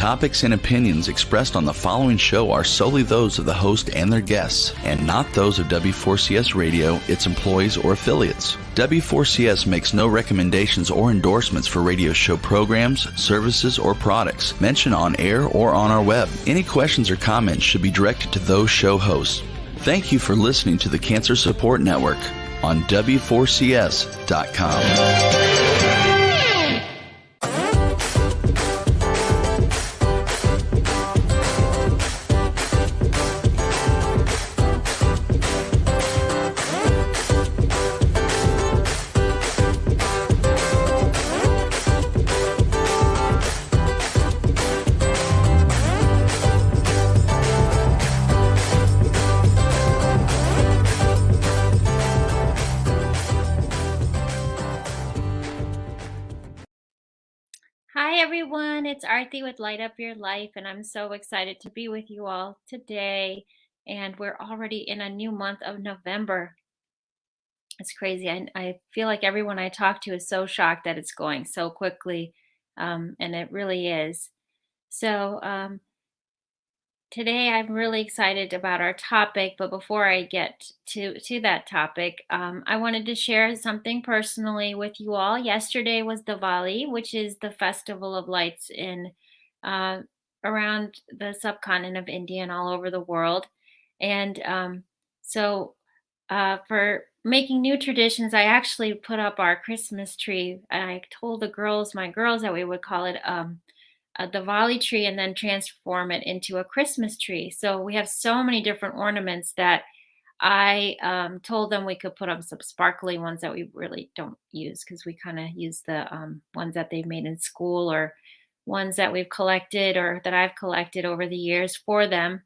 topics and opinions expressed on the following show are solely those of the host and their guests, and not those of W4CS Radio, its employees, or affiliates. W4CS makes no recommendations or endorsements for radio show programs, services, or products mentioned on air or on our web. Any questions or comments should be directed to those show hosts. Thank you for listening to the Cancer Support Network on W4CS.com. Hi everyone, it's Arthi with Light Up Your Life, and I'm so excited to be with you all today. And we're already in a new month of November. It's crazy. I feel like everyone I talk to is so shocked that it's going so quickly, and it really is. So today I'm really excited about our topic, but before I get to that topic, I wanted to share something personally with you all. Yesterday was Diwali, which is the festival of lights in uh, around the subcontinent of India and all over the world. And for making new traditions, I actually put up our Christmas tree. I told my girls, that we would call it a Diwali tree and then transform it into a Christmas tree. So we have so many different ornaments that I told them we could put up some sparkly ones that we really don't use, because we kind of use the ones that they've made in school, or ones that we've collected or that I've collected over the years for them.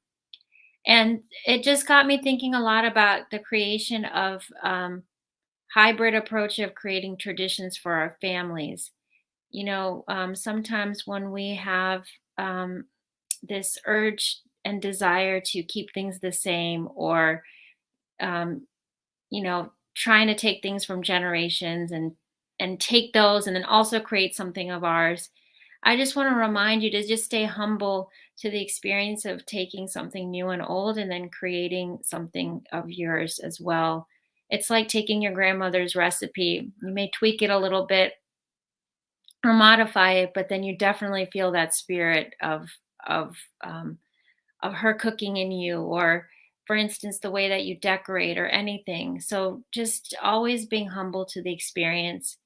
And it just got me thinking a lot about the creation of hybrid approach of creating traditions for our families. Sometimes when we have um, this urge and desire to keep things the same, or um, trying to take things from generations and take those and then also create something of ours. I just want to remind you to just stay humble to the experience of taking something new and old and then creating something of yours as well. It's like taking your grandmother's recipe. You may tweak it a little bit or modify it, but then you definitely feel that spirit of um, of her cooking in you, or for instance, the way that you decorate or anything. So just always being humble to the experience.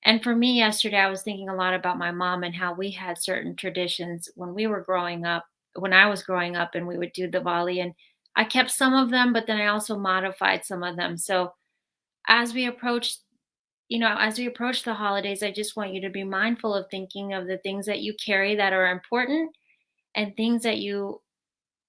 And for me, yesterday, I was thinking a lot about my mom and how we had certain traditions when we were growing up, when I was growing up, and we would do Diwali. And I kept some of them, but then I also modified some of them. So as we approach, as we approach the holidays, I just want you to be mindful of thinking of the things that you carry that are important, and things that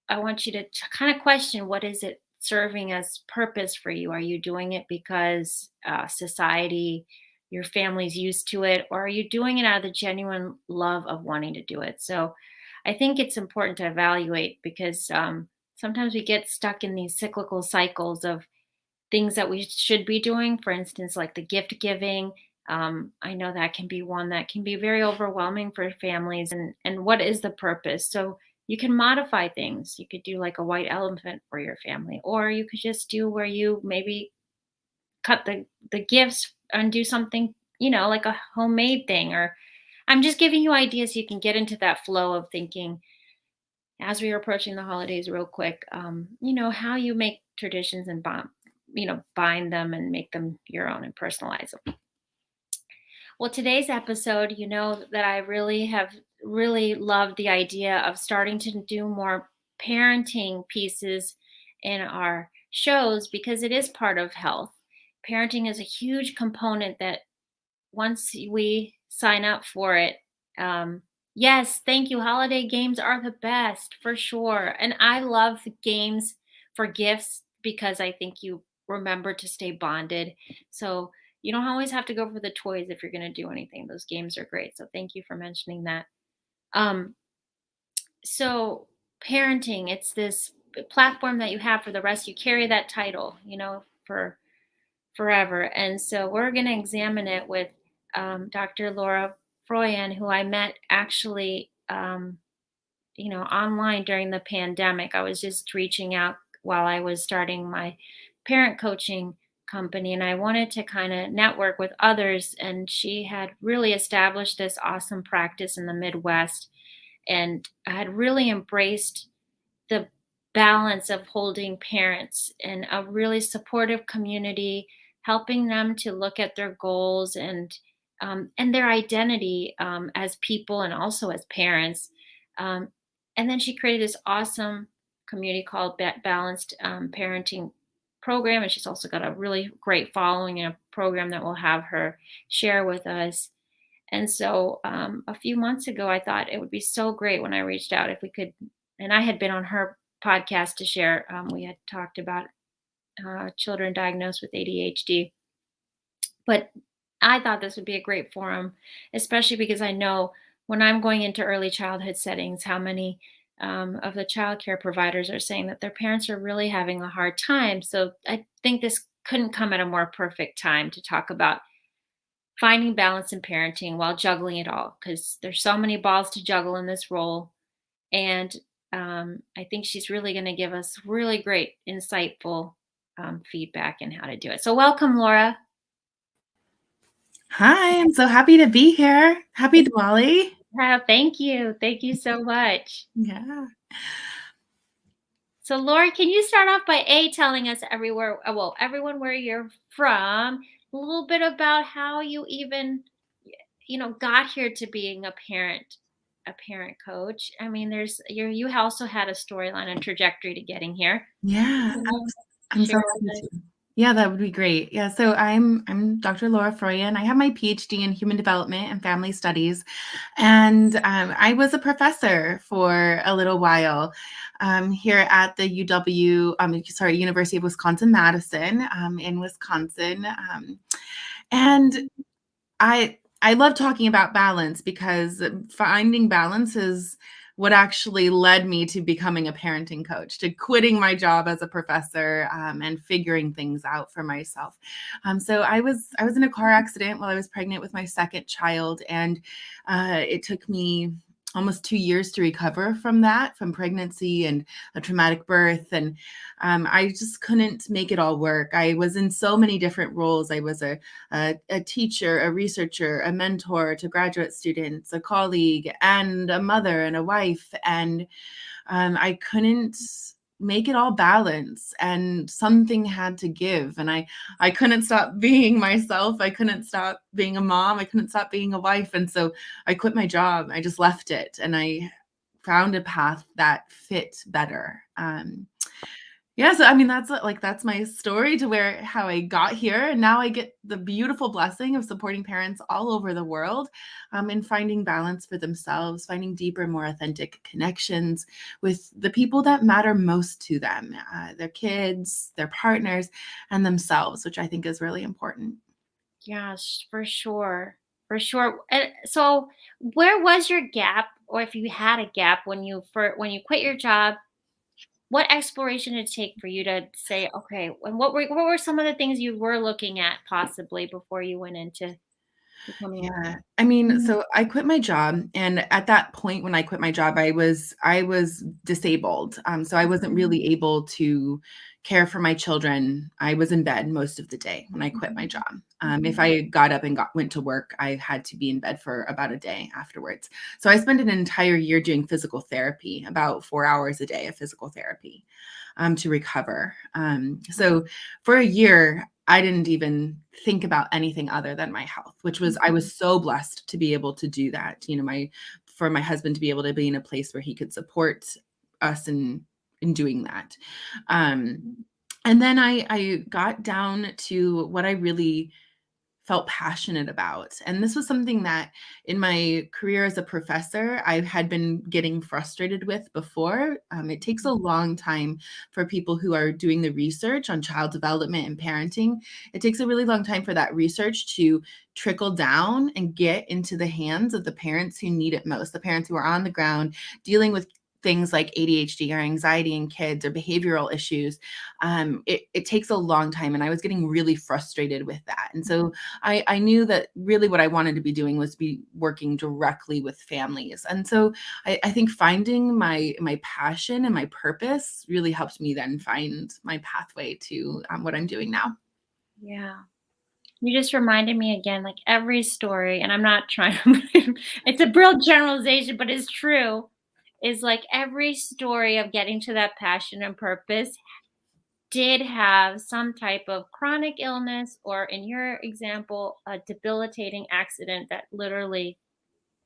I want you to kind of question, what is it serving as purpose for you? Are you doing it because society, your family's used to it, or are you doing it out of the genuine love of wanting to do it? So I think it's important to evaluate, because sometimes we get stuck in these cyclical cycles of things that we should be doing. For instance, like the gift giving. I know that can be one that can be very overwhelming for families. And what is the purpose? So you can modify things. You could do like a white elephant for your family, or you could just do where you maybe cut the gifts and do something, like a homemade thing. Or I'm just giving you ideas so you can get into that flow of thinking as we are approaching the holidays real quick. How you make traditions and bind them and make them your own and personalize them. Well, today's episode, that I really have really loved the idea of starting to do more parenting pieces in our shows, because it is part of health. Parenting is a huge component that once we sign up for it, yes, thank you. Holiday games are the best for sure. And I love the games for gifts, because I think you remember to stay bonded. So you don't always have to go for the toys if you're going to do anything. Those games are great. So thank you for mentioning that. Um, so parenting, it's this platform that you have for the rest. You carry that title, for forever. And so we're going to examine it with Dr. Laura Froyen, who I met actually online during the pandemic. I was just reaching out while I was starting my parent coaching company, and I wanted to kind of network with others. And she had really established this awesome practice in the Midwest, and I had really embraced the balance of holding parents in a really supportive community, helping them to look at their goals and their identity as people and also as parents. Um, and then she created this awesome community called Balanced Parenting Program, and she's also got a really great following and a program that will have her share with us. And so a few months ago, I thought it would be so great when I reached out if we could. And I had been on her podcast to share. We had talked about children diagnosed with ADHD, but I thought this would be a great forum, especially because I know when I'm going into early childhood settings, how many of the childcare providers are saying that their parents are really having a hard time. So I think this couldn't come at a more perfect time to talk about finding balance in parenting while juggling it all, because there's so many balls to juggle in this role. And I think she's really going to give us really great, insightful feedback and how to do it. So, welcome, Laura. Hi, I'm so happy to be here. Happy Diwali. Thank you. Thank you so much. Yeah. So, Laura, can you start off by telling us everyone where you're from, a little bit about how you even, got here to being a parent coach. I mean, you also had a storyline and trajectory to getting here. Yeah, I'm so Share happy with us. to. Yeah, that would be great. Yeah, so I'm Dr. Laura Froyen. I have my PhD in Human Development and Family Studies, and I was a professor for a little while here at the University of Wisconsin-Madison in Wisconsin, and I love talking about balance because finding balance is what actually led me to becoming a parenting coach, to quitting my job as a professor and figuring things out for myself. So I was in a car accident while I was pregnant with my second child, and it took me almost 2 years to recover from pregnancy and a traumatic birth. And I just couldn't make it all work. I was in so many different roles. I was a teacher, a researcher, a mentor to graduate students, a colleague, and a mother and a wife. And I couldn't make it all balance, and something had to give. And I couldn't stop being myself. I couldn't stop being a mom. I couldn't stop being a wife. And so I quit my job. I just left it, and I found a path that fit better. Yeah, so I mean that's my story to how I got here, and now I get the beautiful blessing of supporting parents all over the world, in finding balance for themselves, finding deeper, more authentic connections with the people that matter most to them, their kids, their partners, and themselves, which I think is really important. Yes, for sure. For sure. And so where was your gap, or if you had a gap when you quit your job? What exploration did it take for you to say, okay, and what were some of the things you were looking at possibly before you went into becoming a Yeah. I mean, so I quit my job, and at that point when I quit my job, I was disabled. So I wasn't really able to care for my children. I was in bed most of the day when I quit my job. If I got up and went to work, I had to be in bed for about a day afterwards. So I spent an entire year doing physical therapy, about 4 hours a day of physical therapy, to recover. So for a year, I didn't even think about anything other than my health, which was, I was so blessed to be able to do that. For my husband to be able to be in a place where he could support us in doing that. And then I got down to what I really felt passionate about. And this was something that in my career as a professor, I had been getting frustrated with before. It takes a long time for people who are doing the research on child development and parenting. It takes a really long time for that research to trickle down and get into the hands of the parents who need it most, the parents who are on the ground dealing with things like ADHD or anxiety in kids or behavioral issues, it takes a long time. And I was getting really frustrated with that. And so I knew that really what I wanted to be doing was be working directly with families. And so I think finding my passion and my purpose really helped me then find my pathway to what I'm doing now. Yeah. You just reminded me again, like every story, and I'm not trying to, it's a real generalization, but it's true, is like every story of getting to that passion and purpose did have some type of chronic illness, or in your example, a debilitating accident that literally,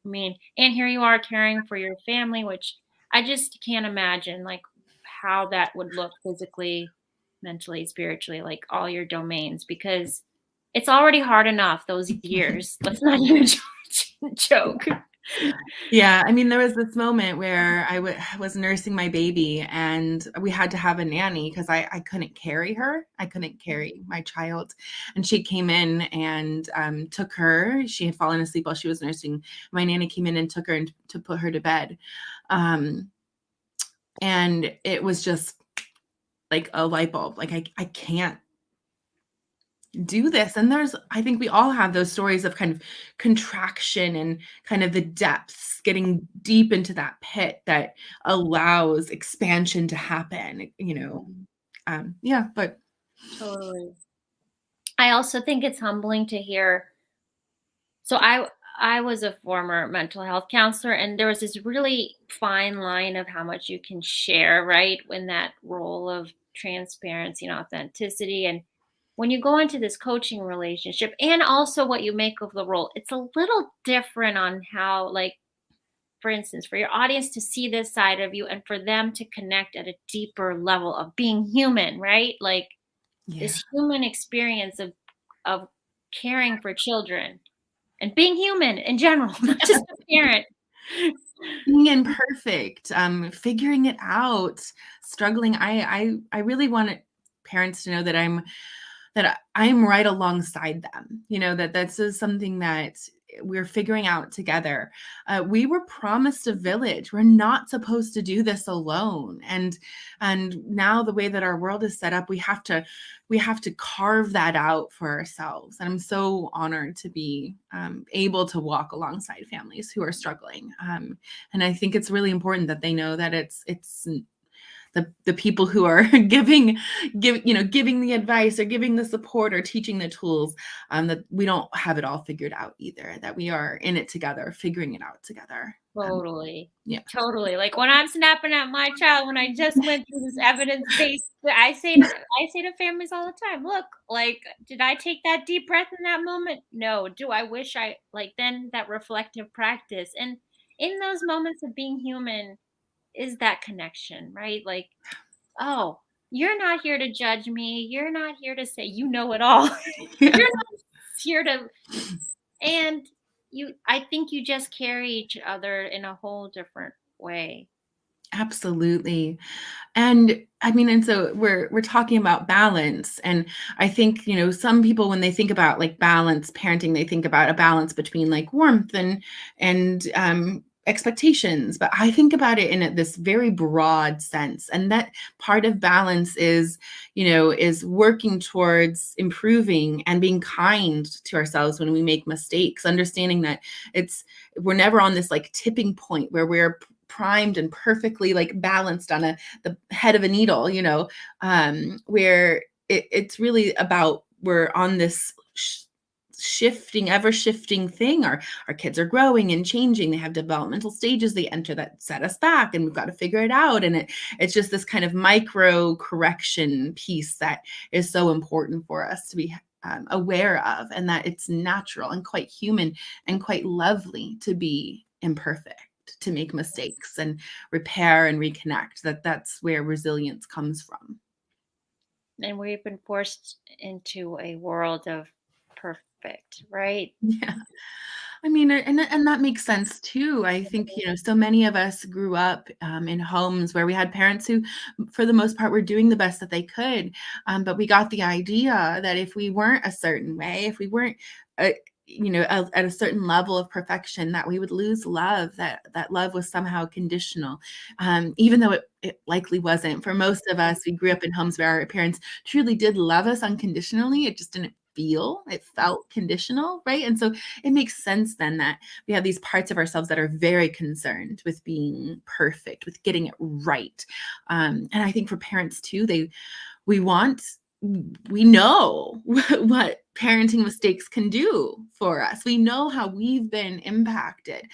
I mean, and here you are caring for your family, which I just can't imagine like how that would look physically, mentally, spiritually, like all your domains, because it's already hard enough those years. Let's not even joke. Yeah, I mean, there was this moment where was nursing my baby, and we had to have a nanny because I couldn't carry her. I couldn't carry my child. And she came in and took her. She had fallen asleep while she was nursing. My nanny came in and took her to put her to bed. And it was just like a light bulb. Like, I can't do this. And I think we all have those stories of kind of contraction and kind of the depths, getting deep into that pit that allows expansion to happen, yeah, but Totally. I also think it's humbling to hear. So I was a former mental health counselor, and there was this really fine line of how much you can share, right? In that role of transparency and authenticity. And when you go into this coaching relationship, and also what you make of the role, it's a little different on how, like, for instance, for your audience to see this side of you and for them to connect at a deeper level of being human, right? Like yeah, this human experience of caring for children and being human in general, not just a parent. being imperfect, figuring it out, struggling. I really want parents to know that I'm right alongside them. That this is something that we're figuring out together. We were promised a village. We're not supposed to do this alone. And now the way that our world is set up, we have to carve that out for ourselves. And I'm so honored to be able to walk alongside families who are struggling. And I think it's really important that they know that it's the people who are giving the advice or giving the support or teaching the tools, that we don't have it all figured out either, that we are in it together, figuring it out together. Totally. Yeah. Totally. Like when I'm snapping at my child, when I just went through this evidence-based, I say to families all the time, look, like, did I take that deep breath in that moment? No. Do I wish I, like, then that reflective practice. And in those moments of being human is that connection, right? Like, oh, you're not here to judge me. You're not here to say you know it all. Yeah, You're not here to, and I think you just carry each other in a whole different way. absolutely. And I mean, and so we're talking about balance. And I think, some people, when they think about like balance parenting, they think about a balance between like warmth and expectations. But I think about it in this very broad sense. And that part of balance is working towards improving and being kind to ourselves when we make mistakes, understanding that we're never on this like tipping point where we're primed and perfectly like balanced on the head of a needle, where it's really about we're on this ever shifting thing. Our kids are growing and changing. They have developmental stages they enter that set us back, and we've got to figure it out. And it's just this kind of micro correction piece that is so important for us to be aware of, and that it's natural and quite human and quite lovely to be imperfect, to make mistakes and repair and reconnect. That's where resilience comes from. And we've been forced into a world of perfect, right? Yeah. I mean, and that makes sense too. I think, so many of us grew up in homes where we had parents who, for the most part, were doing the best that they could. But we got the idea that if we weren't a certain way, if we weren't, at a certain level of perfection, that we would lose love, that love was somehow conditional, even though it likely wasn't. For most of us, we grew up in homes where our parents truly did love us unconditionally. It just didn't it felt conditional, right? And so it makes sense then that we have these parts of ourselves that are very concerned with being perfect, with getting it right. And I think for parents too, we want we know what parenting mistakes can do for us. We know how we've been impacted.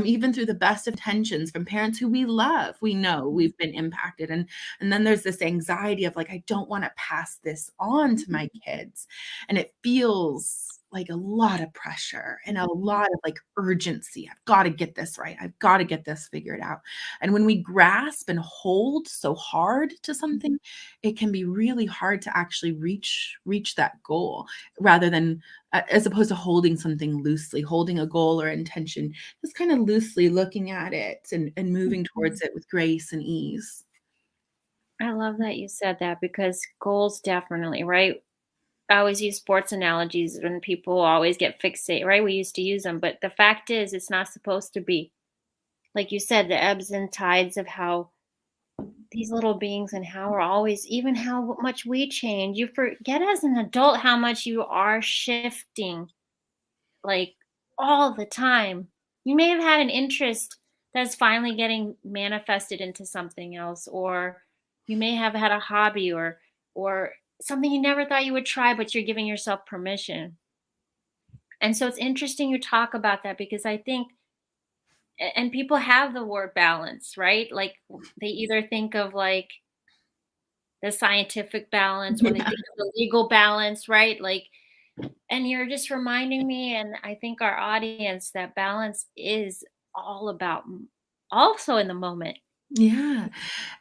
Even through the best of intentions from parents who we love, we know we've been impacted. And then there's this anxiety of like, I don't want to pass this on to my kids. And it feels like a lot of pressure and a lot of like urgency. I've got to get this right. I've got to get this figured out. And when we grasp and hold so hard to something, it can be really hard to actually reach that goal, rather than as opposed to holding something loosely, holding a goal or intention, just kind of loosely looking at it and moving towards it with grace and ease. I love that you said that because goals definitely, right? I always use sports analogies when people always get fixated, right? We used to use them, but the fact is, it's not supposed to be. Like you said, the ebbs and tides of how these little beings and how we're always, even how much we change. You forget as an adult how much you are shifting, like all the time. You may have had an interest that's finally getting manifested into something else, or you may have had a hobby or something you never thought you would try, but you're giving yourself permission. And so it's interesting you talk about that because I think and people have the word balance, right? Like they either think of like the scientific balance or they Yeah. think of the legal balance, right? Like and you're just reminding me and I think our audience that balance is all about also in the moment. Yeah.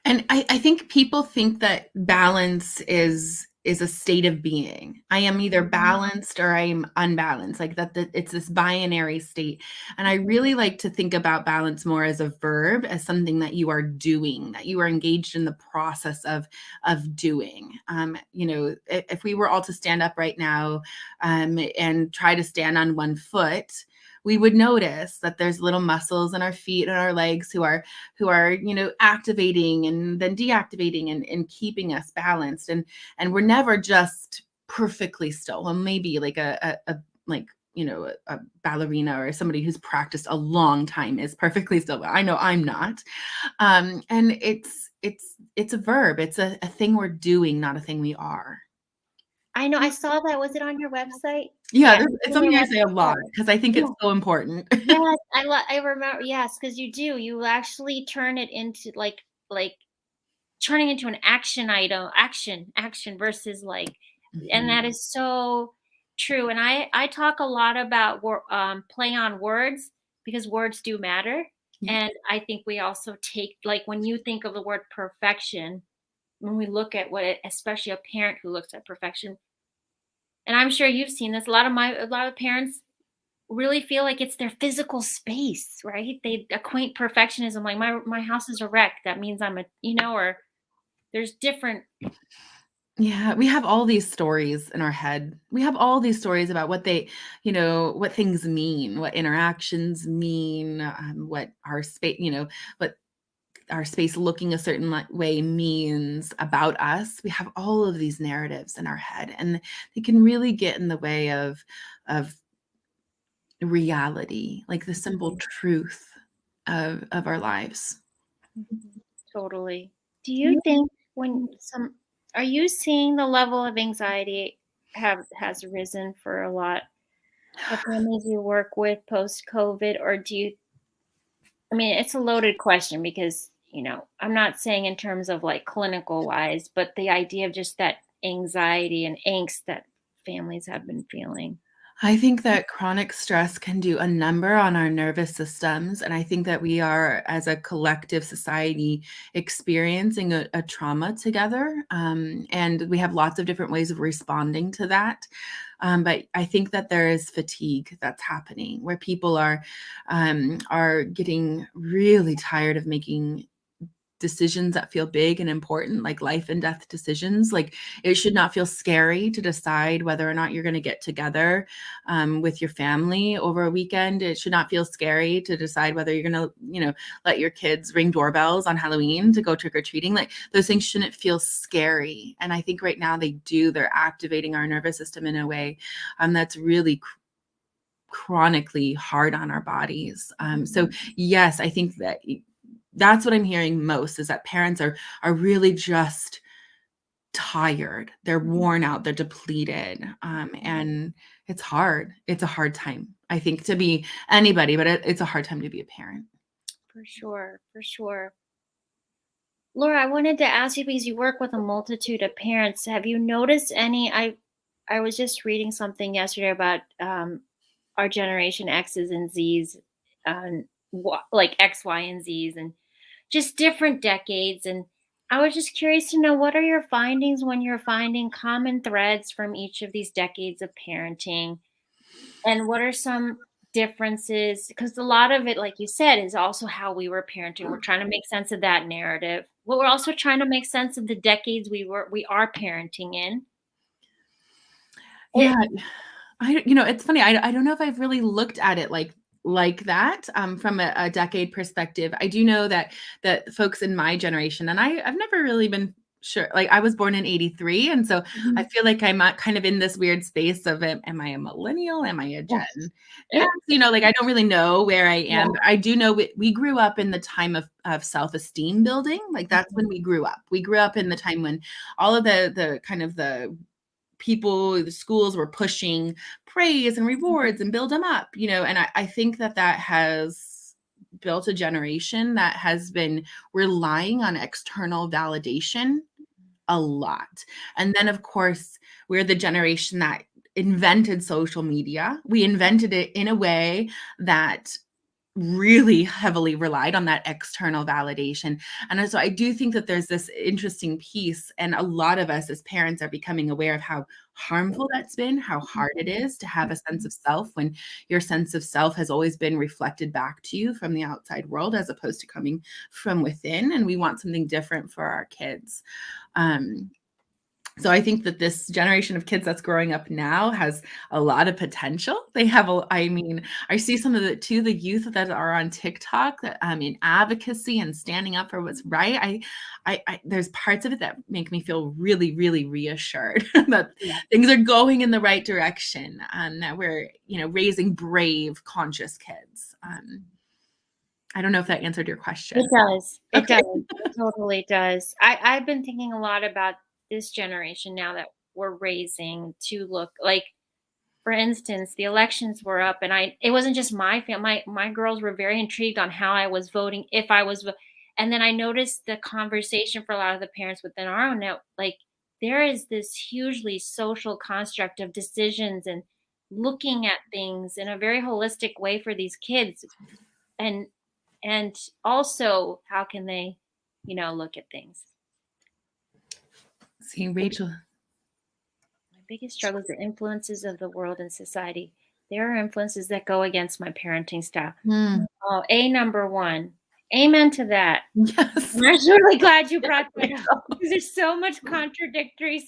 And I think people think that balance is a state of being. I am either balanced or I'm unbalanced, like that it's this binary state. And I really like to think about balance more as a verb, as something that you are doing, that you are engaged in the process of doing. If we were all to stand up right now and try to stand on one foot, we would notice that there's little muscles in our feet and our legs who are activating and then deactivating and keeping us balanced, and we're never just perfectly still. Well, maybe like a ballerina or somebody who's practiced a long time is perfectly still, but I know I'm not. And it's a verb. It's a thing we're doing, not a thing we are. I know I saw that. Was it on your website? Yeah, Yeah, it was it's on your something I say a lot website. because I think Yeah. it's so important. Yes, I remember. Yes, because you do. You actually turn it into like turning into an action item, action versus like, and Mhm. that is so true. And I talk a lot about play on words because words do matter. Yeah. And I think we also take like when you think of the word perfection, when we look at what it, especially a parent who looks at perfection, and I'm sure you've seen this. A lot of parents really feel like it's their physical space, right? They acquaint perfectionism like my house is a wreck. That means I'm a or there's different. Yeah, we have all these stories in our head. We have all these stories about what things mean, what interactions mean, what our space, what our space looking a certain way means about us. We have all of these narratives in our head, and they can really get in the way of reality, like the simple truth of our lives. Mhm. Totally. Do you think when some are you seeing the level of anxiety have has risen for a lot of families you work with post COVID, or do you I mean, it's a loaded question because, I'm not saying in terms of like clinical wise, but the idea of just that anxiety and angst that families have been feeling. I think that chronic stress can do a number on our nervous systems. And I think that we are, as a collective society, experiencing a trauma together. And we have lots of different ways of responding to that. But I think that there is fatigue that's happening where people are getting really tired of making decisions that feel big and important, like life and death decisions. Like, it should not feel scary to decide whether or not you're going to get together with your family over a weekend. It should not feel scary to decide whether you're going to, let your kids ring doorbells on Halloween to go trick or treating. Like, those things shouldn't feel scary. And I think right now they do. They're activating our nervous system in a way that's really chronically hard on our bodies. So yes, I think that's what I'm hearing most, is that parents are really just tired. They're worn out. They're depleted. And it's hard. It's a hard time, I think, to be anybody, but it's a hard time to be a parent. For sure. For sure. Laura, I wanted to ask you, because you work with a multitude of parents, have you noticed any? I was just reading something yesterday about our generation X's and Z's, like X, Y, and Z's, and just different decades. And I was just curious to know, what are your findings when you're finding common threads from each of these decades of parenting? And what are some differences? Because a lot of it, like you said, is also how we were parenting. We're trying to make sense of that narrative. But we're also trying to make sense of the decades we are parenting in. Yeah. It's funny. I don't know if I've really looked at it like that from a decade perspective. I do know that folks in my generation, and I've never really been sure. Like, I was born in 83. And so I feel like I'm kind of in this weird space of, am I a millennial? Am I a Gen X? Like, I don't really know where I am. But I do know we grew up in the time of self-esteem building. Like, that's when we grew up. We grew up in the time when all of the kind of the the schools were pushing praise and rewards and build them up, and I think that has built a generation that has been relying on external validation a lot. And then, of course, we're the generation that invented social media. We invented it in a way that really heavily relied on that external validation. And so I do think that there's this interesting piece, and a lot of us as parents are becoming aware of how harmful that's been, how hard it is to have a sense of self when your sense of self has always been reflected back to you from the outside world, as opposed to coming from within. And we want something different for our kids. So I think that this generation of kids that's growing up now has a lot of potential. They have, I see some of the youth that are on TikTok that in advocacy and standing up for what's right. I there's parts of it that make me feel really, really reassured that things are going in the right direction, and that we're, raising brave, conscious kids. I don't know if that answered your question. It does. It Okay. does. It totally does. I've been thinking a lot about this generation now that we're raising, to look like, for instance, the elections were up, and it wasn't just my family. My girls were very intrigued on how I was voting, if I was, and then I noticed the conversation for a lot of the parents within our own net, like, there is this hugely social construct of decisions and looking at things in a very holistic way for these kids. And also, how can they, look at things? See, Rachel. My biggest struggle is the influences of the world and society. There are influences that go against my parenting style. Oh, number one. Amen to that. Yes. I'm really glad you brought that up, because there's so much contradictory.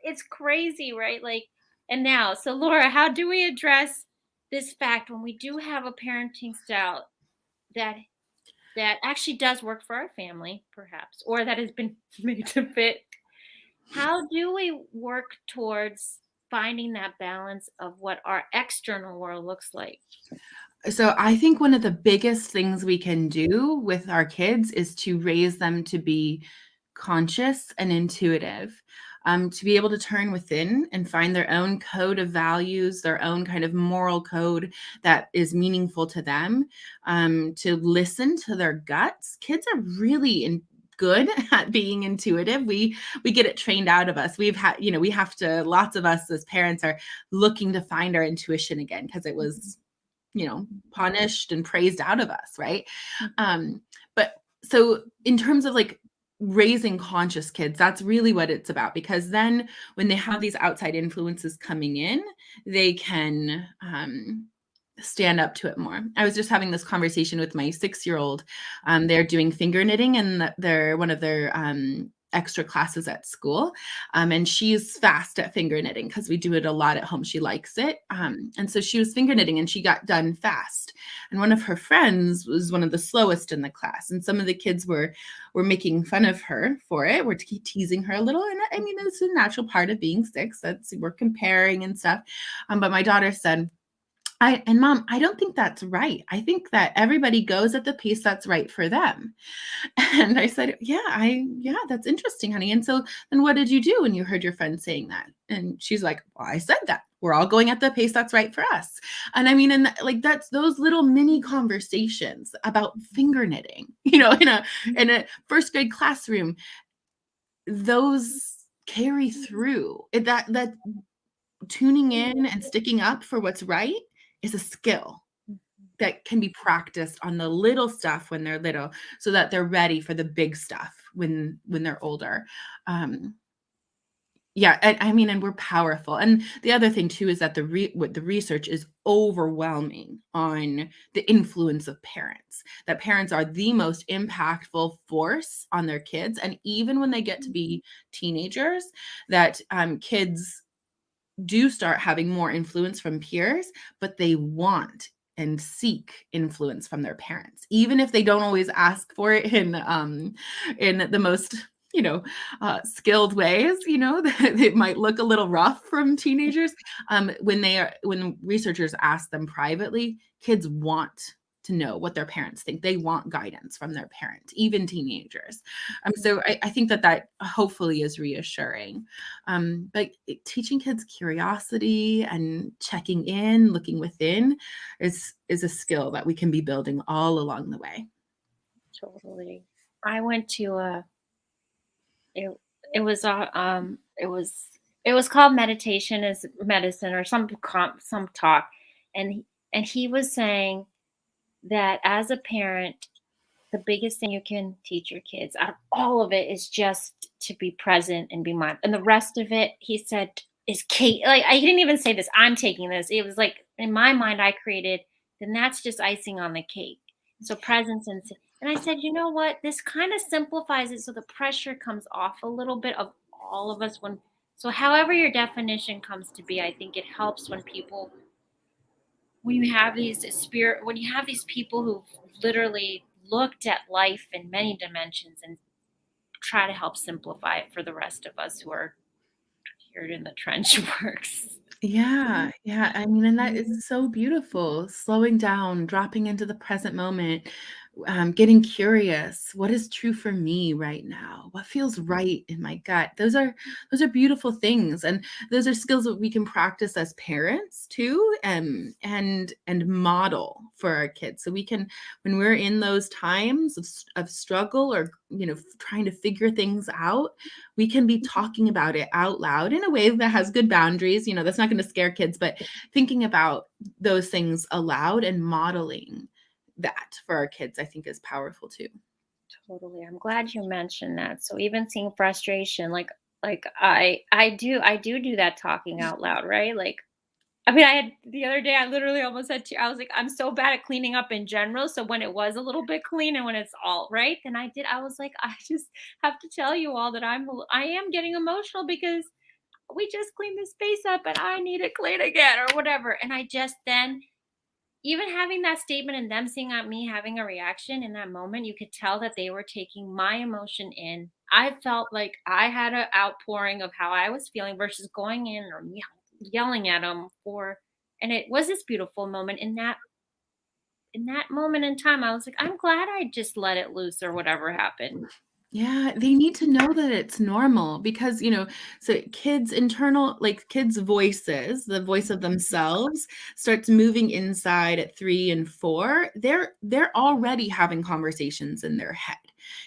It's crazy, right? Like, and now, so Laura, how do we address this fact when we do have a parenting style that actually does work for our family, perhaps, or that has been made to fit? How do we work towards finding that balance of what our external world looks like? So I think one of the biggest things we can do with our kids is to raise them to be conscious and intuitive, to be able to turn within and find their own code of values, their own kind of moral code that is meaningful to them, to listen to their guts. Kids are really good at being intuitive. We get it trained out of us. We have to, lots of us as parents are looking to find our intuition again, because it was punished and praised out of us, right? But so in terms of like raising conscious kids, that's really what it's about, because then when they have these outside influences coming in, they can stand up to it more. I was just having this conversation with my 6-year-old. They're doing finger knitting, and they're one of their extra classes at school. And she's fast at finger knitting because we do it a lot at home. She likes it. And so she was finger knitting and she got done fast. And one of her friends was one of the slowest in the class. And some of the kids were making fun of her for it. We're teasing her a little. And I mean, it's a natural part of being 6. We're comparing and stuff. But my daughter said, Mom, I don't think that's right. I think that everybody goes at the pace that's right for them. And I said, yeah, that's interesting, honey. And so then what did you do when you heard your friend saying that? And she's like, well, I said that we're all going at the pace that's right for us. And I mean, and like, that's those little mini conversations about finger knitting, in a first grade classroom, those carry through that tuning in and sticking up for what's right is a skill that can be practiced on the little stuff when they're little so that they're ready for the big stuff when they're older. I mean, and we're powerful. And the other thing too is that the research is overwhelming on the influence of parents, that parents are the most impactful force on their kids. And even when they get to be teenagers, that kids do start having more influence from peers, but they want and seek influence from their parents, even if they don't always ask for it in the most skilled ways. That it might look a little rough from teenagers. When researchers ask them privately, kids want to know what their parents think. They want guidance from their parent, even teenagers. So I think that hopefully is reassuring. But teaching kids curiosity and checking in, looking within is a skill that we can be building all along the way. Totally. I went to it was called Meditation is Medicine or some talk, and he was saying that as a parent, the biggest thing you can teach your kids out of all of it is just to be present and be mindful. And the rest of it, he said, is Kate. Like, he didn't even say this, I'm taking this. It was like, in my mind, I created, then that's just icing on the cake. So presence and I said, you know what? This kind of simplifies it so the pressure comes off a little bit of all of us. So however your definition comes to be, I think it helps when you have these people who've literally looked at life in many dimensions and try to help simplify it for the rest of us who are here in the trench works. Yeah. I mean, and that is so beautiful. Slowing down, dropping into the present moment, getting curious. What is true for me right now? What feels right in my gut? Those are beautiful things, and those are skills that we can practice as parents too, and model for our kids. So we can, when we're in those times of struggle or trying to figure things out, we can be talking about it out loud in a way that has good boundaries. That's not going to scare kids, but thinking about those things aloud and modeling that for our kids, I think, is powerful too. Totally. I'm glad you mentioned that. So even seeing frustration, like I do that talking out loud, right? Like, I mean, I had the other day, I literally almost said to you, I was like, I'm so bad at cleaning up in general. So when it was a little bit clean and when it's all right, then I was like, I just have to tell you all that I am getting emotional because we just cleaned this space up and I need it clean again or whatever. And I just then, even having that statement and them seeing me having a reaction in that moment, you could tell that they were taking my emotion in. I felt like I had an outpouring of how I was feeling versus going in or yelling at them and it was this beautiful moment in that moment in time. I was like, I'm glad I just let it loose or whatever happened. Yeah, they need to know that it's normal because, so kids' voices, the voice of themselves starts moving inside at 3 and 4. They're already having conversations in their head.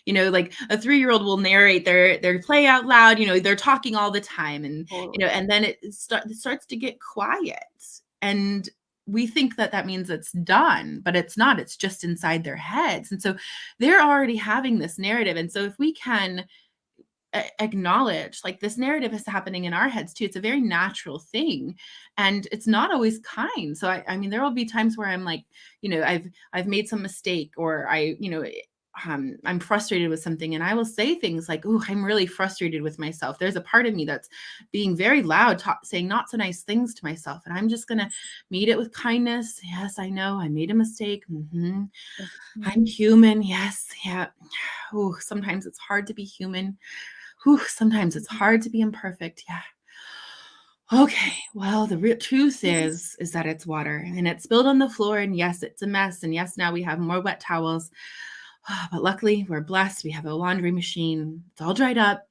Like a 3-year-old will narrate their play out loud, they're talking all the time. And, and then it starts to get quiet. And we think that means it's done, but it's not. It's just inside their heads. And so they're already having this narrative. And so if we can acknowledge, like, this narrative is happening in our heads too. It's a very natural thing, and it's not always kind. So I mean, there will be times where I'm like, I've made some mistake, or I'm frustrated with something, and I will say things like, "Oh, I'm really frustrated with myself." There's a part of me that's being very loud, saying not so nice things to myself, and I'm just gonna meet it with kindness. Yes, I know I made a mistake. I'm human. Yes, yeah. Oh, sometimes it's hard to be human. Sometimes it's hard to be imperfect. Yeah. Okay. Well, the real truth is that it's water, and it's spilled on the floor, and yes, it's a mess, and yes, now we have more wet towels. But luckily, we're blessed. We have a laundry machine. It's all dried up.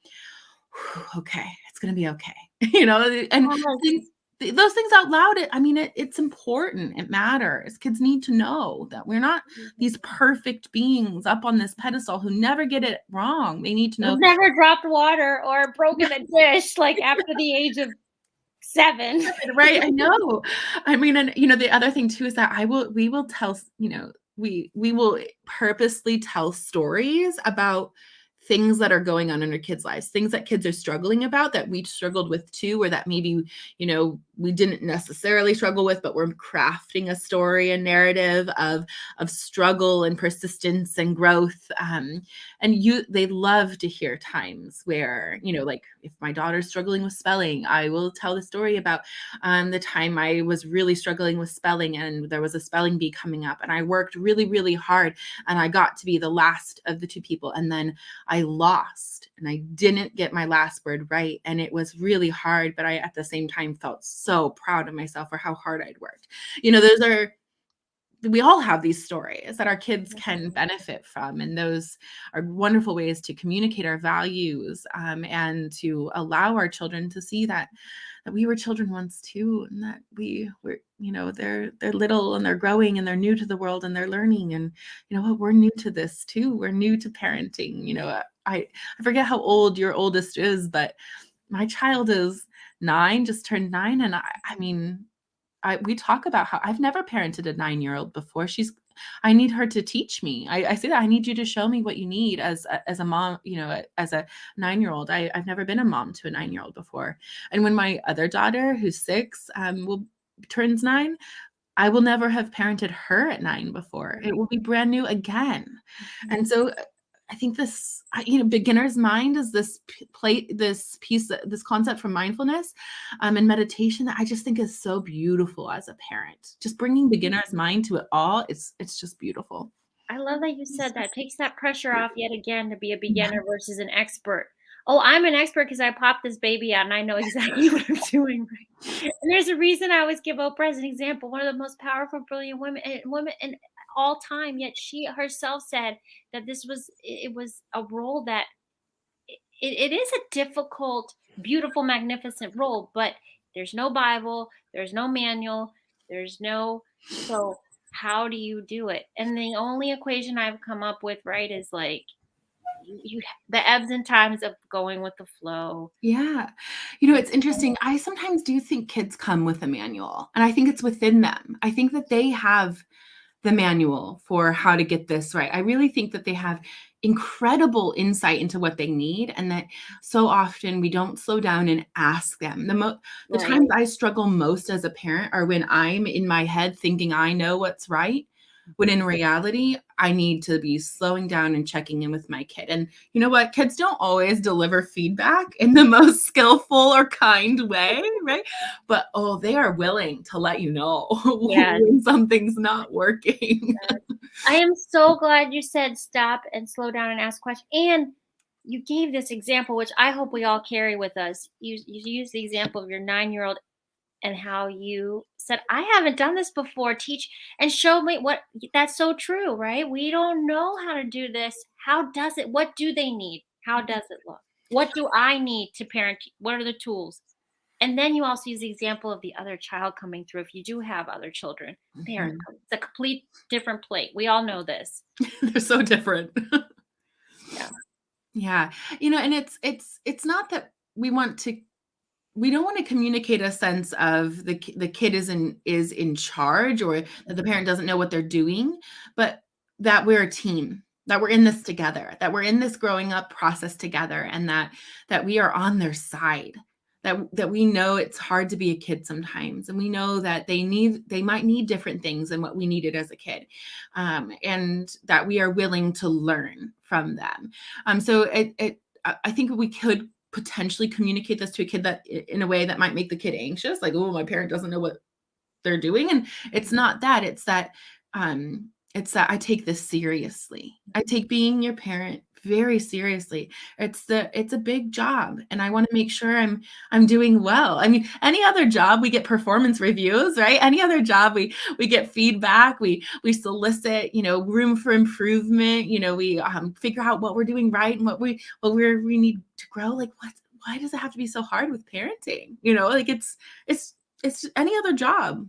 Okay, it's gonna be okay. And Yes. those things out loud, it's important. It matters. Kids need to know that we're not these perfect beings up on this pedestal who never get it wrong. They need to know. I've never dropped water or broken a dish like after the age of 7. Right, I know. I mean, and the other thing too is that we will tell, we will purposely tell stories about things that are going on in our kids' lives, things that kids are struggling about that we struggled with too, or that maybe, we didn't necessarily struggle with, but we're crafting a story, a narrative of struggle and persistence and growth. And they love to hear times where, like if my daughter's struggling with spelling, I will tell the story about the time I was really struggling with spelling, and there was a spelling bee coming up, and I worked really, really hard, and I got to be the last of the 2 people. And then I lost, and I didn't get my last word right. And it was really hard, but I, at the same time, felt so proud of myself for how hard I'd worked. We all have these stories that our kids can benefit from, and those are wonderful ways to communicate our values, and to allow our children to see that we were children once too, and that we were, they're little, and they're growing, and they're new to the world, and they're learning, and what, we're new to this too. We're new to parenting. I forget how old your oldest is, but my child is 9, just turned 9, and I mean, we talk about how I've never parented a 9-year-old before. I need her to teach me. I say that I need you to show me what you need as a mom, as a 9-year-old. I've never been a mom to a 9-year-old before. And when my other daughter, who's 6, turns 9, I will never have parented her at 9 before. It will be brand new again. And so I think this, beginner's mind is this concept from mindfulness, and meditation that I just think is so beautiful as a parent. Just bringing beginner's mind to it all, it's just beautiful. I love that you said that. It takes that pressure off yet again to be a beginner versus an expert. Oh, I'm an expert because I popped this baby out and I know exactly what I'm doing. Right. And there's a reason I always give Oprah as an example. One of the most powerful, brilliant women in all time. Yet she herself said that it was a role that it is a difficult, beautiful, magnificent role, but there's no Bible, there's no manual, so how do you do it? And the only equation I've come up with, right, is like the ebbs and times of going with the flow. Yeah. It's interesting. I sometimes do think kids come with a manual, and I think it's within them. I think that they have the manual for how to get this right. I really think that they have incredible insight into what they need, and that so often we don't slow down and ask them. The Right. times I struggle most as a parent are when I'm in my head thinking I know what's right, when in reality, I need to be slowing down and checking in with my kid. And you know what? Kids don't always deliver feedback in the most skillful or kind way, right? But they are willing to let you know Yes. when something's not working. Yes. I am so glad you said stop and slow down and ask questions. And you gave this example, which I hope we all carry with us. You used the example of your 9-year-old and how you said, I haven't done this before. Teach and show me what. That's so true, right? We don't know how to do this. What do they need? How does it look? What do I need to parent? What are the tools? And then you also use the example of the other child coming through. If you do have other children, it's a complete different plate. We all know this. They're so different. Yeah. Yeah. And it's not that we don't want to communicate a sense of the kid is in charge, or that the parent doesn't know what they're doing, but that we're a team. that we're in this together, that we're in this growing up process together, and that we are on their side. That we know it's hard to be a kid sometimes, and we know that they might need different things than what we needed as a kid, and that we are willing to learn from them. So I think we could potentially communicate this to a kid that in a way that might make the kid anxious, like, oh, my parent doesn't know what they're doing. And it's not that, it's that I take this seriously. I take being your parent very seriously. It's a big job, and I want to make sure I'm doing well. I mean, any other job we get performance reviews, right? Any other job we get feedback, we solicit, room for improvement, we figure out what we're doing right and we need to grow. Like, why does it have to be so hard with parenting? Like it's any other job.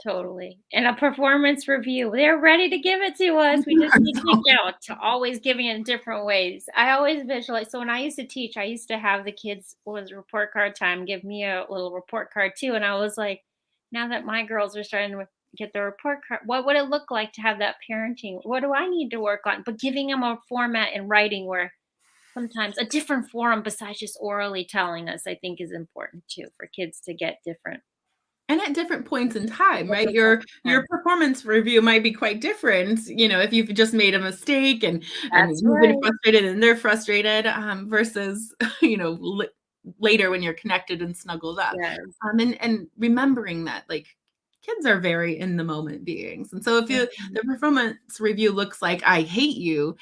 Totally. And a performance review. They're ready to give it to us. We just need to get to always giving it in different ways. I always visualize. So when I used to teach, I used to have the kids, when it was report card time, give me a little report card too. And I was like, now that my girls are starting to get their report card, what would it look like to have that parenting? What do I need to work on? But giving them a format in writing where sometimes a different forum besides just orally telling us, I think is important too, for kids to get different. And at different points in time, right? Your performance review might be quite different, if you've just made a mistake and That's you've been right. frustrated and they're frustrated, versus, later when you're connected and snuggled up. Yes. And remembering that, like, kids are very in the moment beings. And so if the performance review looks like, I hate you,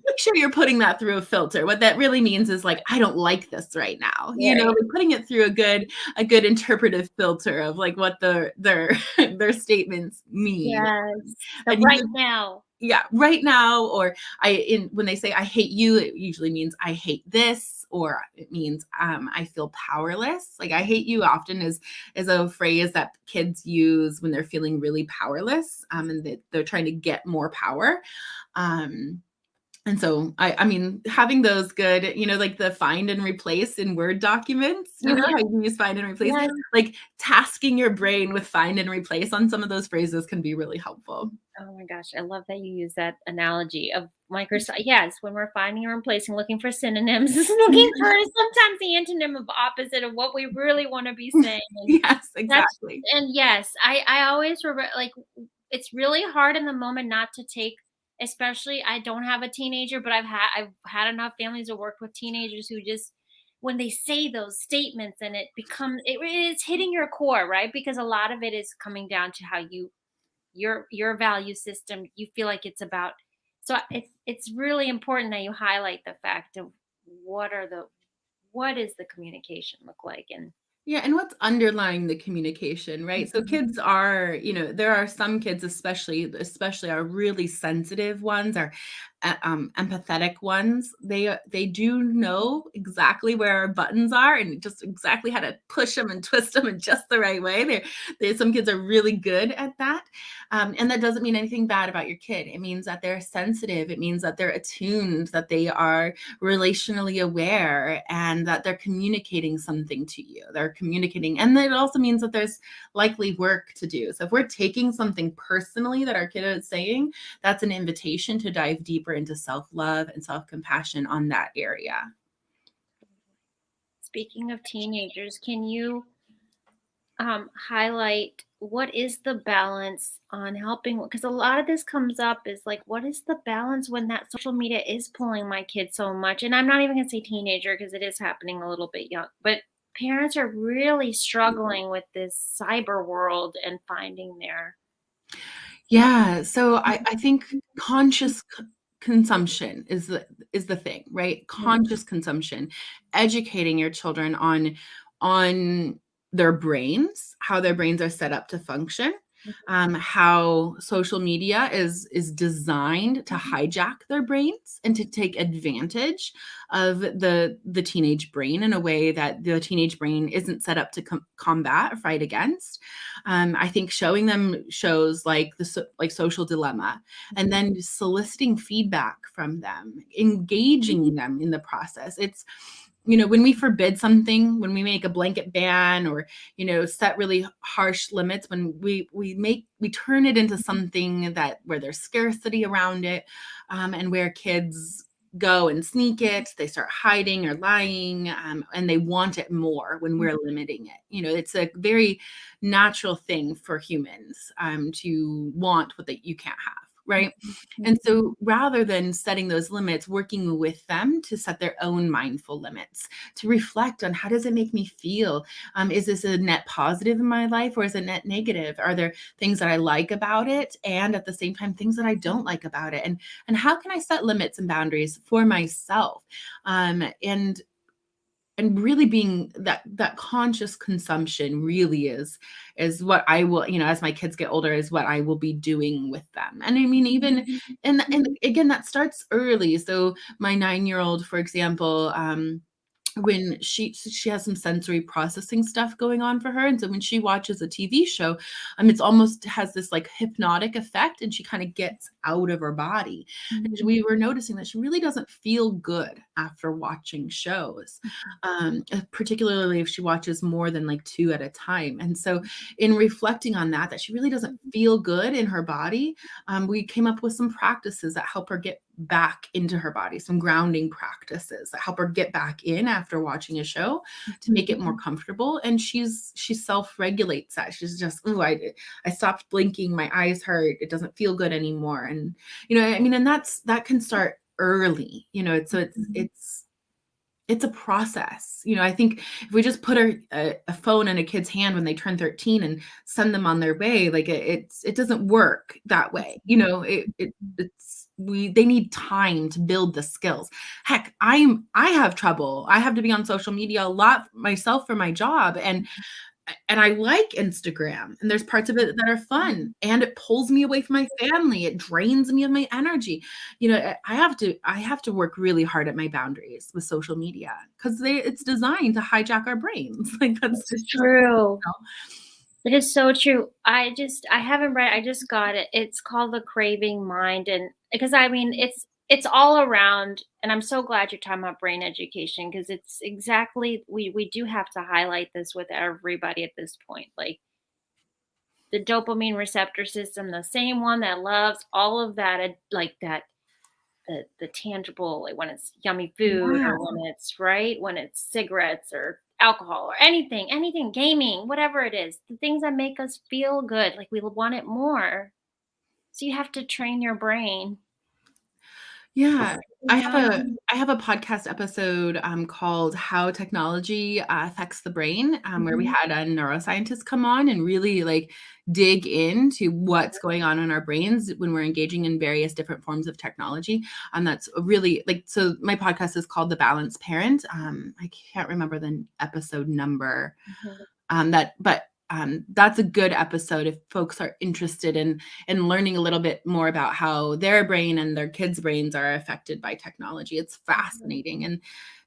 make sure you're putting that through a filter. What that really means is, like, I don't like this right now. Right. We're putting it through a good interpretive filter of, like, what their statements mean. Yes. The And right now. yeah, right now, or when they say I hate you, it usually means I hate this, or it means I feel powerless. Like, I hate you often is a phrase that kids use when they're feeling really powerless, and they're trying to get more power. And so I mean, having those good, like the find and replace in Word documents, how you use find and replace, Yes. like tasking your brain with find and replace on some of those phrases can be really helpful. Oh my gosh, I love that you use that analogy of Microsoft. Yes, when we're finding or replacing, looking for synonyms, looking for sometimes the antonym of opposite of what we really want to be saying. And Yes, exactly. yes, I always remember, like, it's really hard in the moment not to take, especially I don't have a teenager, but I've had enough families that work with teenagers who just, when they say those statements and it is hitting your core, right? Because a lot of it is coming down to how your value system, you feel like it's about. So it's really important that you highlight the fact of what is the communication look like. And Yeah, and what's underlying the communication, right? So Mhm. kids are, there are some kids, especially are really sensitive ones, are empathetic ones. They do know exactly where our buttons are and just exactly how to push them and twist them in just the right way. Some kids are really good at that, and that doesn't mean anything bad about your kid. It means that they're sensitive. It means that they're attuned, that they are relationally aware, and that they're communicating something to you. They're communicating. And it also means that there's likely work to do. So if we're taking something personally that our kid is saying, that's an invitation to dive deeper into self-love and self-compassion on that area. Speaking of teenagers, can you highlight what is the balance on helping? Because a lot of this comes up is like, what is the balance when that social media is pulling my kids so much? And I'm not even going to say teenager because it is happening a little bit young, but parents are really struggling with this cyber world and finding their. Yeah, so I think conscious consumption is the thing, right? Conscious consumption, educating your children on their brains, how their brains are set up to function, how social media is designed to hijack their brains and to take advantage of the teenage brain in a way that the teenage brain isn't set up to combat or fight against. I think showing them shows like like Social Dilemma, and then soliciting feedback from them, engaging them in the process. when we forbid something, when we make a blanket ban or, set really harsh limits, when we turn it into something where there's scarcity around it, and where kids go and sneak it, they start hiding or lying, and they want it more when we're limiting it. It's a very natural thing for humans, to want what that you can't have. Right. And so rather than setting those limits, working with them to set their own mindful limits, to reflect on how does it make me feel? Is this a net positive in my life or is it net negative? Are there things that I like about it? And at the same time, things that I don't like about it? And how can I set limits and boundaries for myself? And really being that conscious consumption really is what I will, as my kids get older, is what I will be doing with them. And I mean, even, and again, that starts early. So my 9-year-old, for example, when she has some sensory processing stuff going on for her. And so when she watches a TV show, it's almost has this like hypnotic effect, and she kind of gets out of her body. And we were noticing that she really doesn't feel good after watching shows, particularly if she watches more than like 2 at a time. And so in reflecting on that she really doesn't feel good in her body, we came up with some practices that help her get back into her body, some grounding practices that help her get back in after watching a show to make it more comfortable. And she self-regulates that. She's just, I stopped blinking, my eyes hurt, it doesn't feel good anymore. And and that can start early. It's a process. I think if we just put a phone in a kid's hand when they turn 13 and send them on their way, like it doesn't work that way. They need time to build the skills. Heck, I have trouble. I have to be on social media a lot myself for my job. And I like Instagram, and there's parts of it that are fun, and it pulls me away from my family. It drains me of my energy. I have to work really hard at my boundaries with social media because it's designed to hijack our brains. Like that's true. It is so true. I haven't read, I just got it. It's called The Craving Mind. And because it's all around, and I'm so glad you're talking about brain education, because it's exactly, we do have to highlight this with everybody at this point. Like the dopamine receptor system, the same one that loves all of that, like that, the tangible, like when it's yummy food, or when it's cigarettes or alcohol or anything, gaming, whatever it is, the things that make us feel good, like we want it more. So you have to train your brain. Yeah. I have a podcast episode called How Technology Affects the Brain, where we had a neuroscientist come on and really like dig into what's going on in our brains when we're engaging in various different forms of technology. And that's really like, so my podcast is called The Balanced Parent. I can't remember the episode number. That's a good episode if folks are interested in learning a little bit more about how their brain and their kids' brains are affected by technology. It's fascinating.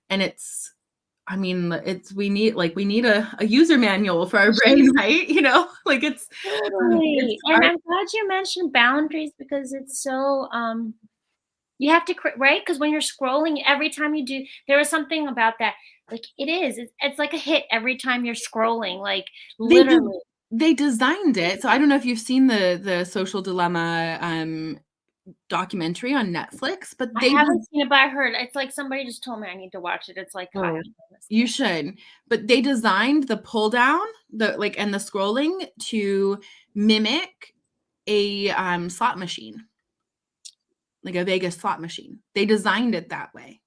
And it's, we need a user manual for our brain, right? Like it's totally. And I'm glad you mentioned boundaries, because it's so, you have to, right? Because when you're scrolling, every time you do, there was something about that. Like it's like a hit every time you're scrolling, like literally. They designed it. So I don't know if you've seen the Social Dilemma documentary on Netflix, but I haven't seen it, but I heard it's like somebody just told me I need to watch it. It's like, you should. But they designed the pull down, and the scrolling to mimic a slot machine, like a Vegas slot machine. They designed it that way,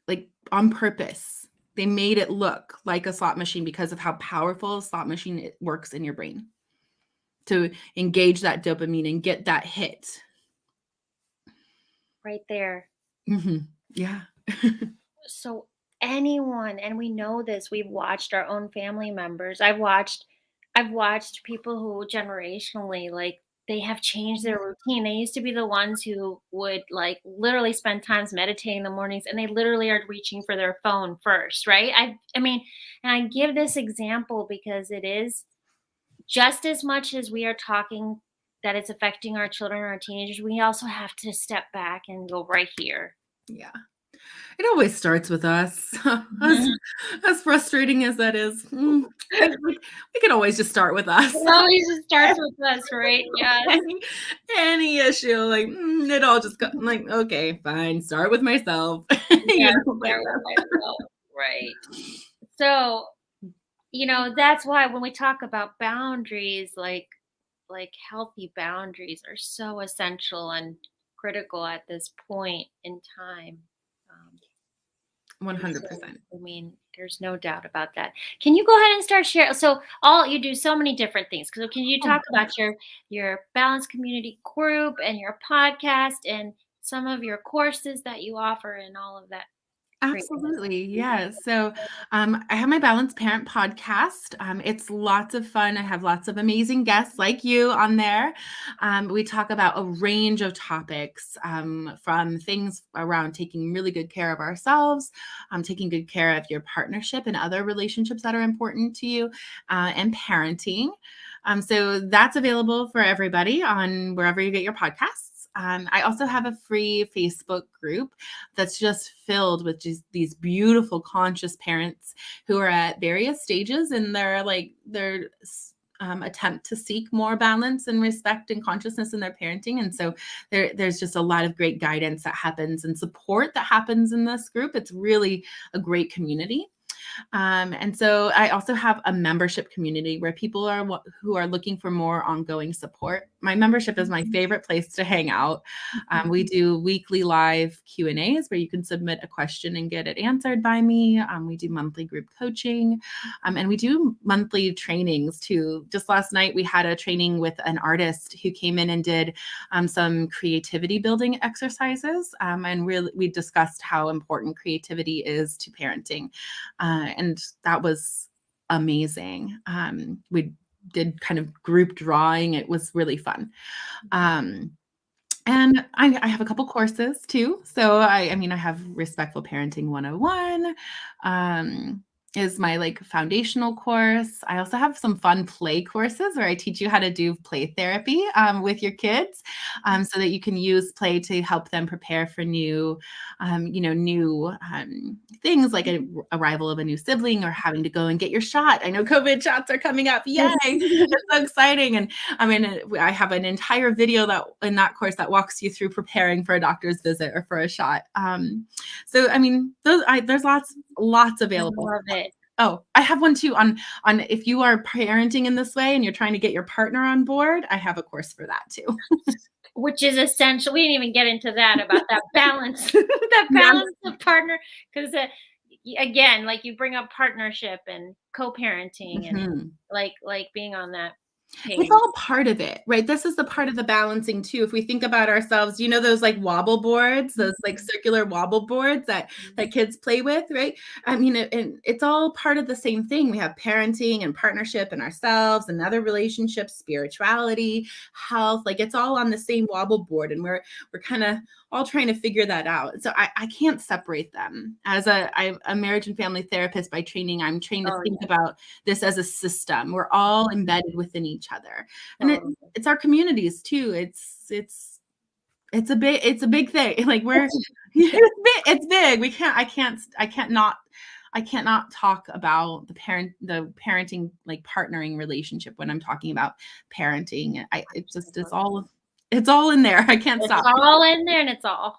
like on purpose. They made it look like a slot machine because of how powerful a slot machine it works in your brain to engage that dopamine and get that hit. Right there. Yeah. So anyone, and we know this, we've watched our own family members. I've watched people who generationally, like, they have changed their routine. They used to be the ones who would like literally spend times meditating in the mornings, and they literally are reaching for their phone first, right? I mean, and I give this example because it is just as much as we are talking that it's affecting our children or our teenagers, we also have to step back and go right here. Yeah. It always starts with us. As frustrating as that is, we could always just start with us. It always just starts with us, right? Yes. Any issue, like, it all just got like, okay, fine, start with myself. Yes, Like start with that. myself, right. So, that's why when we talk about boundaries, like healthy boundaries are so essential and critical at this point in time. Um, and so, 100%. I mean, there's no doubt about that. Can you go ahead and start sharing? So, all you do so many different things. So, can you Oh, talk about your balanced community group and your podcast and some of your courses that you offer and all of that greatness? absolutely. Yes. So I have my Balanced Parent podcast. It's lots of fun. I have lots of amazing guests like you on there. We talk about a range of topics from things around taking really good care of ourselves, taking good care of your partnership and other relationships that are important to you, and parenting. So that's available for everybody on wherever you get your podcasts. I also have a free Facebook group that's just filled with just these beautiful conscious parents who are at various stages in their attempt to seek more balance and respect and consciousness in their parenting. And so there's just a lot of great guidance that happens and support that happens in this group. It's really a great community. And so I also have a membership community where people who are looking for more ongoing support. My membership is my favorite place to hang out. We do weekly live Q&As where you can submit a question and get it answered by me. We do monthly group coaching, and we do monthly trainings too. Just last night, we had a training with an artist who came in and did some creativity building exercises. And we discussed how important creativity is to parenting. And that was amazing. We did kind of group drawing. It was really fun. And I have a couple courses too. So I have Respectful Parenting 101, is my like foundational course. I also have some fun play courses where I teach you how to do play therapy with your kids, so that you can use play to help them prepare for new things like a arrival of a new sibling or having to go and get your shot. I know COVID shots are coming up. Yay. It's so exciting. And I have an entire video that in that course that walks you through preparing for a doctor's visit or for a shot. There's lots I available. love it. Oh, I have one too on if you are parenting in this way and you're trying to get your partner on board. I have a course for that too. Which is essential. We didn't even get into that about that balance, that Yeah. balance of partner, because again, like you bring up partnership and co-parenting and Mhm. like being on that page. It's all part of it, right? This is the part of the balancing too. If we think about ourselves, those like wobble boards, those like circular wobble boards that kids play with, right? And it's all part of the same thing. We have parenting and partnership and ourselves and other relationships, spirituality, health, like it's all on the same wobble board. And we're kind of all trying to figure that out. So I can't separate them. I'm a marriage and family therapist by training. I'm trained to Oh, think about this as a system. We're all embedded within each other, and totally. it's our communities too. It's a big thing. Like Yeah. it's big. I can't not talk about the parenting, like partnering relationship when I'm talking about parenting. It's all in there. I can't It's stop. all in there and it's all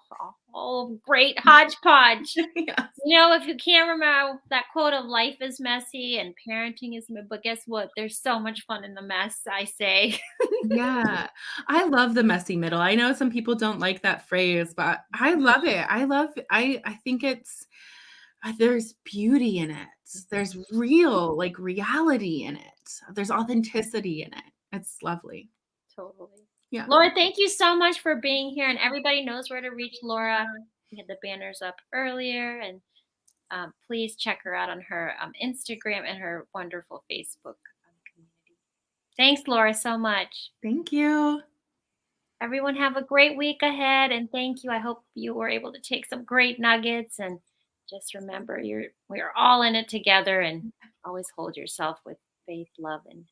great hodgepodge. Yes. If you can't remember that quote of life is messy and parenting is, but guess what? There's so much fun in the mess, I say. Yeah. I love the messy middle. I know some people don't like that phrase, but I love it. I think there's beauty in it. There's real, like reality in it. There's authenticity in it. It's lovely. Totally. Yeah. Laura, thank you so much for being here. And everybody knows where to reach Laura. We had the banners up earlier. And please check her out on her Instagram and her wonderful Facebook community. Thanks, Laura, so much. Thank you. Everyone have a great week ahead. And thank you. I hope you were able to take some great nuggets. And just remember, we're all in it together. And always hold yourself with faith, love, and